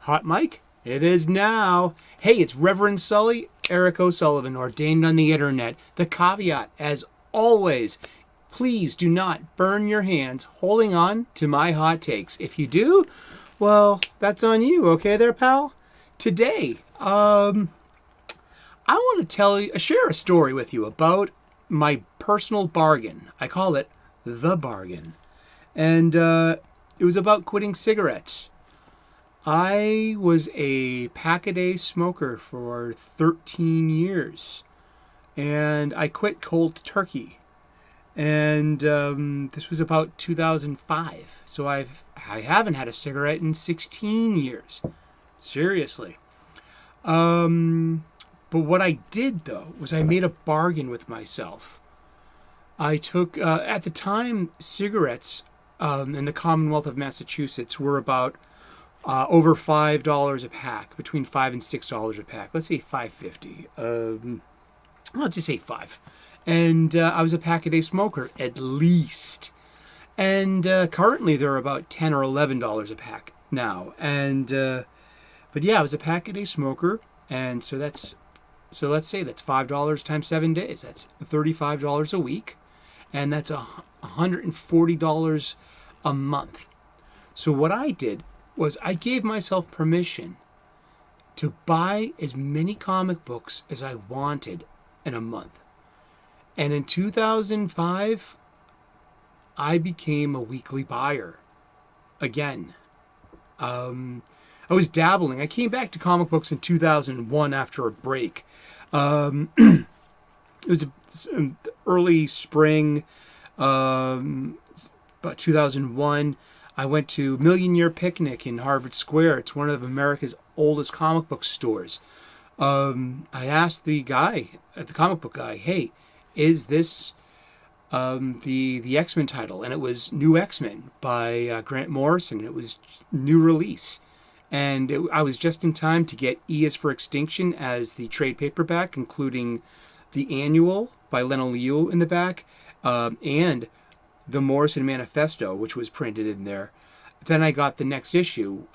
Hot mic? It is now. Hey, it's Reverend Sully, Eric O'Sullivan, ordained on the internet. The caveat, as always, please do not burn your hands holding on to my hot takes. If you do, well, that's on you, okay there, pal? Today, I want to share a story with you about my personal bargain. I call it the bargain. And it was about quitting cigarettes. I was a pack-a-day smoker for 13 years, and I quit cold turkey. And this was about 2005, so I haven't had a cigarette in 16 years. Seriously. But what I did, though, was I made a bargain with myself. I took, at the time, cigarettes in the Commonwealth of Massachusetts were about over $5 a pack, between $5 and $6 a pack. Let's say $5.50. Let's just say $5. And I was a pack-a-day smoker, at least. And currently they're about $10 or $11 a pack now. And but yeah, I was a pack-a-day smoker, and so let's say that's $5 times 7 days. That's $35 a week, and that's $140 a month. So what I did was I gave myself permission to buy as many comic books as I wanted in a month. And in 2005, I became a weekly buyer again. I was dabbling. I came back to comic books in 2001 after a break. It was early spring, about 2001. I went to Million Year Picnic in Harvard Square. It's one of America's oldest comic book stores. I asked the guy, the comic book guy, hey, is this the X-Men title? And it was New X-Men by Grant Morrison. It was new release. And I was just in time to get E is for Extinction as the trade paperback, including the annual by Leno Liu in the back, and the Morrison Manifesto, which was printed in there. Then I got the next issue,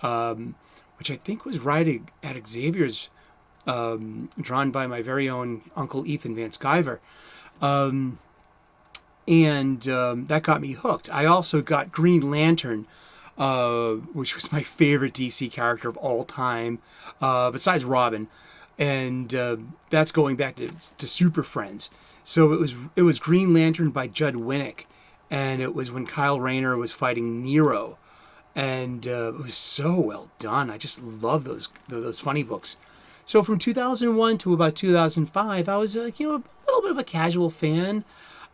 which I think was right at Xavier's, drawn by my very own Uncle Ethan Van Sciver. And that got me hooked. I also got Green Lantern, which was my favorite DC character of all time, besides Robin. And that's going back to Super Friends. So it was Green Lantern by Judd Winnick. And it was when Kyle Rayner was fighting Nero. And it was so well done. I just love those funny books. So from 2001 to about 2005, I was a little bit of a casual fan.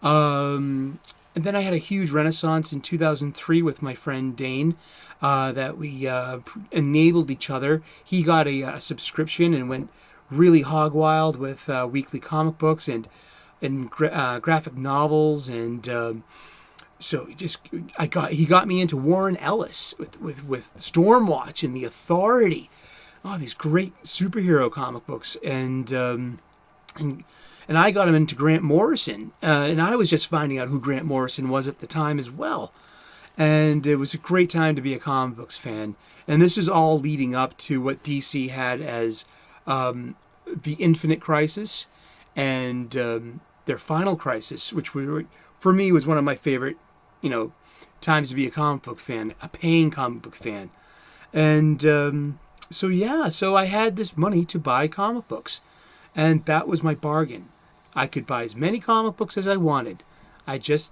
And then I had a huge renaissance in 2003 with my friend Dane, that we enabled each other. He got a subscription and went really hog wild with weekly comic books and graphic novels, and so he got me into Warren Ellis with Stormwatch and The Authority. Oh, these great superhero comic books, and I got him into Grant Morrison, and I was just finding out who Grant Morrison was at the time as well. And it was a great time to be a comic books fan. And this was all leading up to what DC had as the Infinite Crisis and their Final Crisis, which for me was one of my favorite, times to be a comic book fan, a paying comic book fan. And so I had this money to buy comic books. And that was my bargain. I could buy as many comic books as I wanted. I just,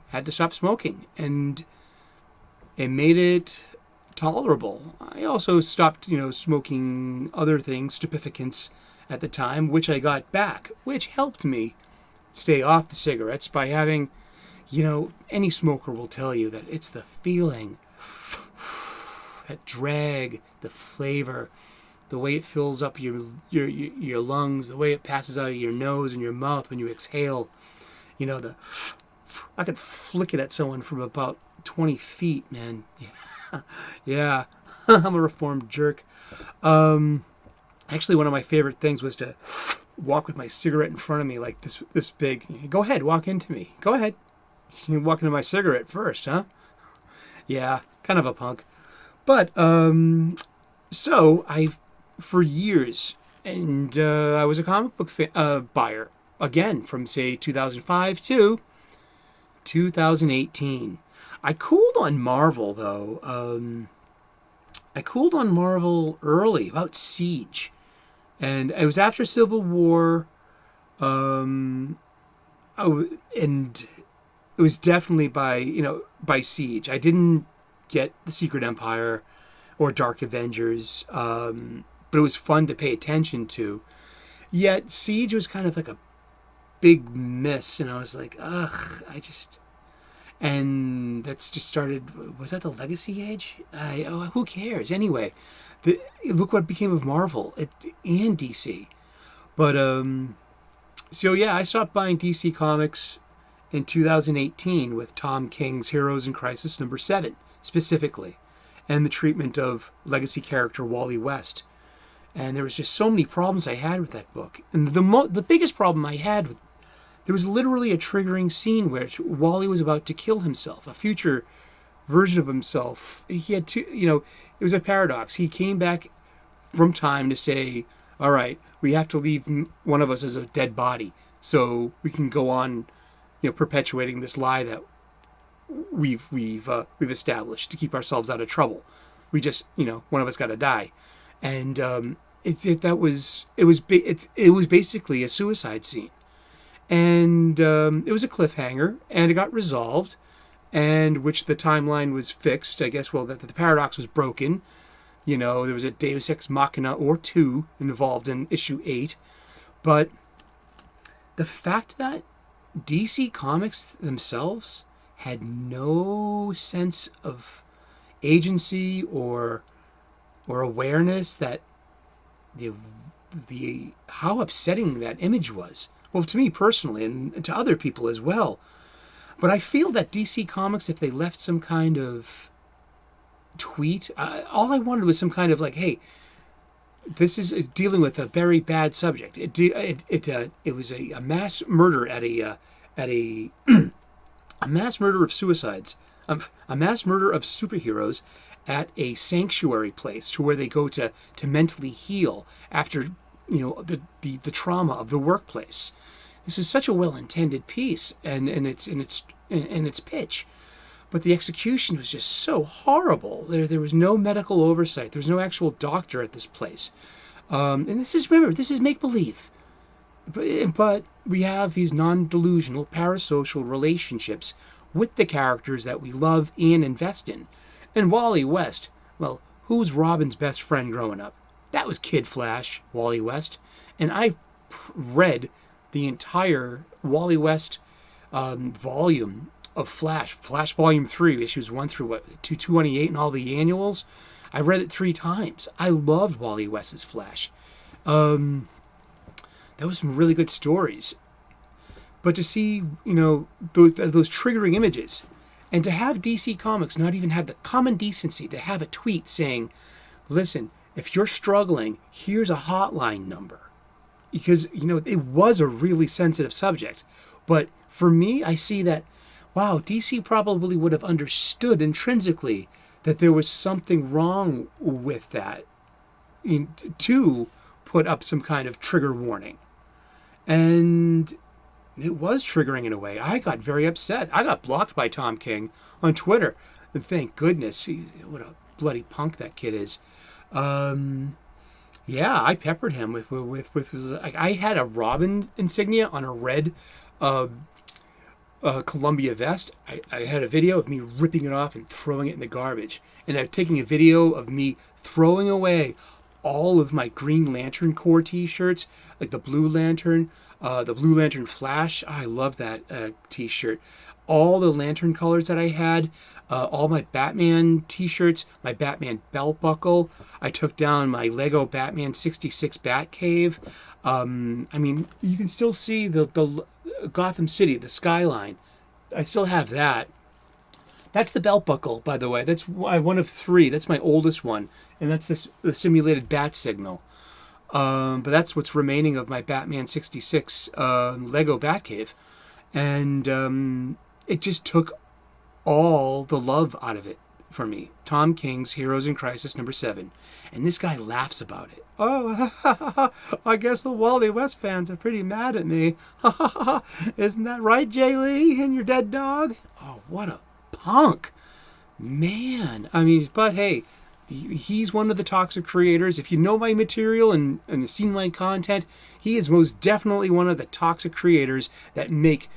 had to stop smoking. And it made it tolerable. I also stopped, smoking other things, stupefacants at the time, which I got back, which helped me stay off the cigarettes by having, any smoker will tell you that it's the feeling, that drag, the flavor, the way it fills up your lungs, the way it passes out of your nose and your mouth when you exhale. I could flick it at someone from about 20 feet, man. Yeah. I'm a reformed jerk. Actually, one of my favorite things was to walk with my cigarette in front of me like this big. Go ahead, walk into me. Go ahead. You walk into my cigarette first, huh? Yeah, kind of a punk. But So for years, and I was a comic book buyer again from say 2005 to 2018. I cooled on Marvel though. I cooled on Marvel early about Siege, and it was after Civil War. Um, and it was definitely by Siege. I didn't get the Secret Empire or Dark Avengers, but it was fun to pay attention to. Yet Siege was kind of like a big miss, and I was like, ugh, and that's just started. Was that the Legacy Age? Who cares anyway? Look what became of Marvel and DC. But so yeah, I stopped buying DC comics in 2018 with Tom King's Heroes in Crisis #7 specifically, and the treatment of legacy character Wally West. And there was just so many problems I had with that book. And the biggest problem I had with there was literally a triggering scene where Wally was about to kill himself, a future version of himself. He had two, it was a paradox. He came back from time to say, all right, we have to leave one of us as a dead body so we can go on, perpetuating this lie that we've established to keep ourselves out of trouble. We just, one of us got to die, and it was basically a suicide scene, and it was a cliffhanger, and it got resolved, and which the timeline was fixed. I guess that the paradox was broken. There was a Deus Ex Machina or two involved in issue 8, but the fact that DC Comics themselves had no sense of agency or awareness that the how upsetting that image was. Well, to me personally, and to other people as well. But I feel that DC Comics, if they left some kind of tweet, all I wanted was some kind of like, hey, this is dealing with a very bad subject. It was a mass murder at a a mass murder of suicides, a mass murder of superheroes at a sanctuary place to where they go to mentally heal after the trauma of the workplace. This was such a well-intended piece, and its pitch, but the execution was just so horrible. There was no medical oversight. There was no actual doctor at this place, and this is make-believe. But we have these non-delusional parasocial relationships with the characters that we love and invest in. And Wally West, well, who was Robin's best friend growing up? That was Kid Flash, Wally West. And I read the entire Wally West volume of Flash Volume 3, issues 1 through 228, and all the annuals. I read it 3 times. I loved Wally West's Flash. That was some really good stories. But to see, those triggering images, and to have DC Comics not even have the common decency to have a tweet saying, listen, if you're struggling, here's a hotline number. Because, it was a really sensitive subject. But for me, I see that, wow, DC probably would have understood intrinsically that there was something wrong with that to put up some kind of trigger warning. And it was triggering in a way. I got very upset. I got blocked by Tom King on Twitter. And thank goodness. What a bloody punk that kid is. Yeah, I peppered him with I had a Robin insignia on a red Columbia vest. I had a video of me ripping it off and throwing it in the garbage. And I'm taking a video of me throwing away all of my Green Lantern Corps t-shirts, like the Blue Lantern Flash. I love that t-shirt. All the Lantern colors that I had, all my Batman t-shirts, my Batman belt buckle. I took down my Lego Batman 66 Batcave. You can still see the Gotham City, the skyline. I still have that. That's the belt buckle, by the way. That's one of 3. That's my oldest one, and that's the simulated bat signal. But that's what's remaining of my Batman 66 Lego Batcave, and it just took all the love out of it. for me. Tom King's Heroes in Crisis #7. And this guy laughs about it. Oh, I guess the Wally West fans are pretty mad at me. Isn't that right, Jay Lee and your dead dog? Oh, what a punk. Man. I mean, but hey, he's one of the toxic creators. If you know my material and seen my content, he is most definitely one of the toxic creators that make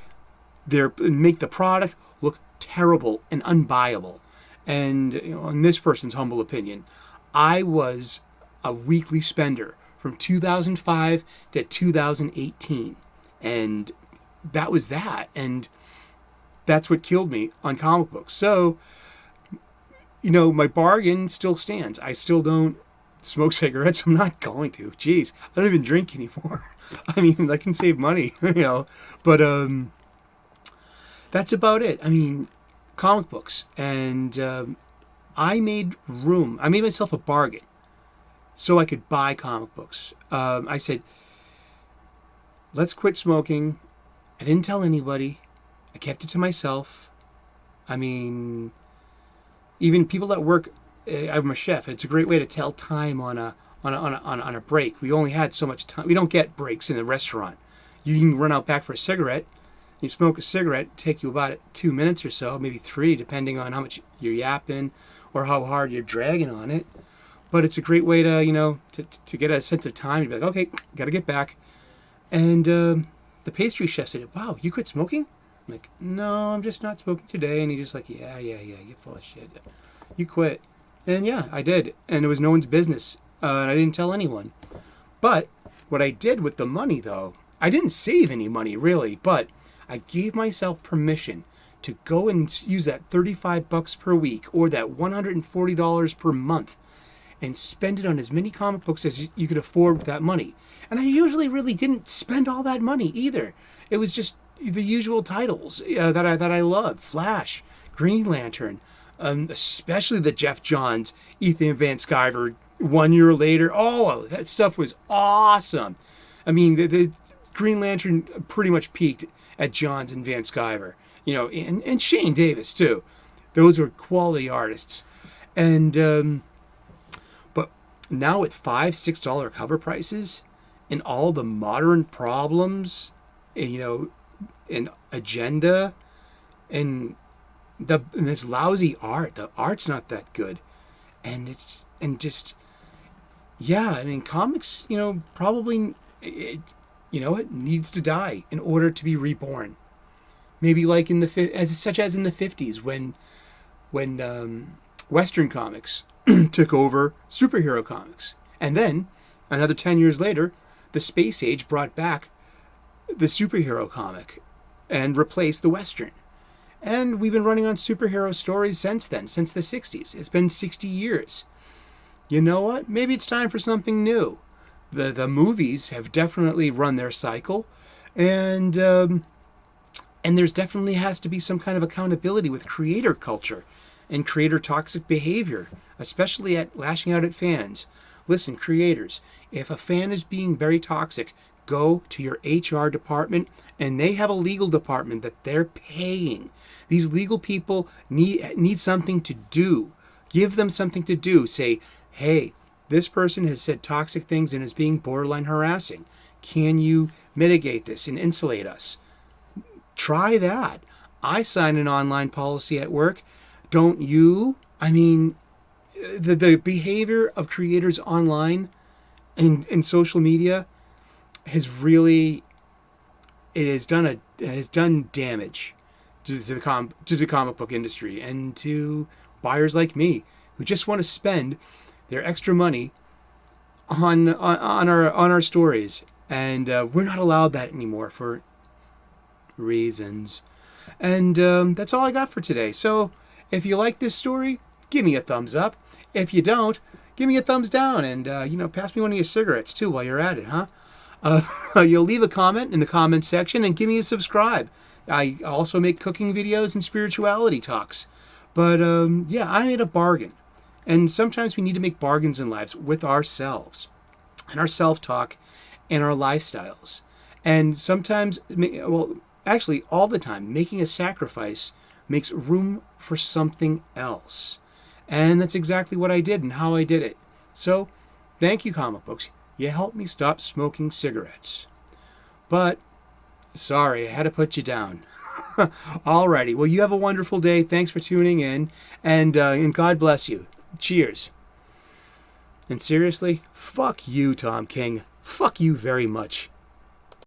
the product look terrible and unbuyable. And in this person's humble opinion, I was a weekly spender from 2005 to 2018, and that was that. And that's what killed me on comic books. So, my bargain still stands. I still don't smoke cigarettes. I'm not going to. Jeez, I don't even drink anymore. I mean, I can save money, But that's about it. I mean, comic books. And I made room. I made myself a bargain so I could buy comic books. I said, let's quit smoking. I didn't tell anybody. I kept it to myself. I mean, even people at work, I'm a chef. It's a great way to tell time on a break. We only had so much time. We don't get breaks in a restaurant. You can run out back for a cigarette. You smoke a cigarette, take you about 2 minutes or so, maybe 3, depending on how much you're yapping or how hard you're dragging on it. But it's a great way to, to get a sense of time. You'd be like, okay, got to get back. And the pastry chef said, wow, you quit smoking? I'm like, no, I'm just not smoking today. And he's just like, yeah, you're full of shit. You quit. And yeah, I did. And it was no one's business. And I didn't tell anyone. But what I did with the money, though, I didn't save any money, really. But I gave myself permission to go and use that $35 per week or that $140 per month and spend it on as many comic books as you could afford with that money. And I usually really didn't spend all that money either. It was just the usual titles that I love. Flash, Green Lantern, especially the Jeff Johns, Ethan Van Sciver, 1 year later. Oh, that stuff was awesome. I mean, the Green Lantern pretty much peaked at Johns and Van Sciver, and Shane Davis too. Those were quality artists. And but now with $5-6 cover prices and all the modern problems, and agenda, and this lousy art. The art's not that good, and comics, probably it needs to die in order to be reborn. Maybe like in the 50s when Western comics took over superhero comics, and then another 10 years later, the Space Age brought back the superhero comic and replaced the Western. And we've been running on superhero stories since then, since the 60s. It's been 60 years. You know what? Maybe it's time for something new. The movies have definitely run their cycle, and there's definitely has to be some kind of accountability with creator culture and creator toxic behavior, especially at lashing out at fans. Listen, creators, if a fan is being very toxic, go to your HR department, and they have a legal department that they're paying. These legal people need something to do. Give them something to do. Say, hey, this person has said toxic things and is being borderline harassing. Can you mitigate this and insulate us? Try that. I sign an online policy at work. Don't you? I mean, the behavior of creators online and in social media has done damage to the comic book industry and to buyers like me who just want to spend their extra money on our stories, and we're not allowed that anymore for reasons. And that's all I got for today. So if you like this story, give me a thumbs up. If you don't, give me a thumbs down, and pass me one of your cigarettes too while you're at it, huh? You'll leave a comment in the comment section and give me a subscribe. I also make cooking videos and spirituality talks. But I made a bargain. And sometimes we need to make bargains in lives with ourselves and our self-talk and our lifestyles. And sometimes, actually all the time, making a sacrifice makes room for something else. And that's exactly what I did and how I did it. So, thank you, comic books. You helped me stop smoking cigarettes. But, sorry, I had to put you down. Alrighty, well, you have a wonderful day. Thanks for tuning in, and God bless you. Cheers. And seriously, fuck you, Tom King. Fuck you very much.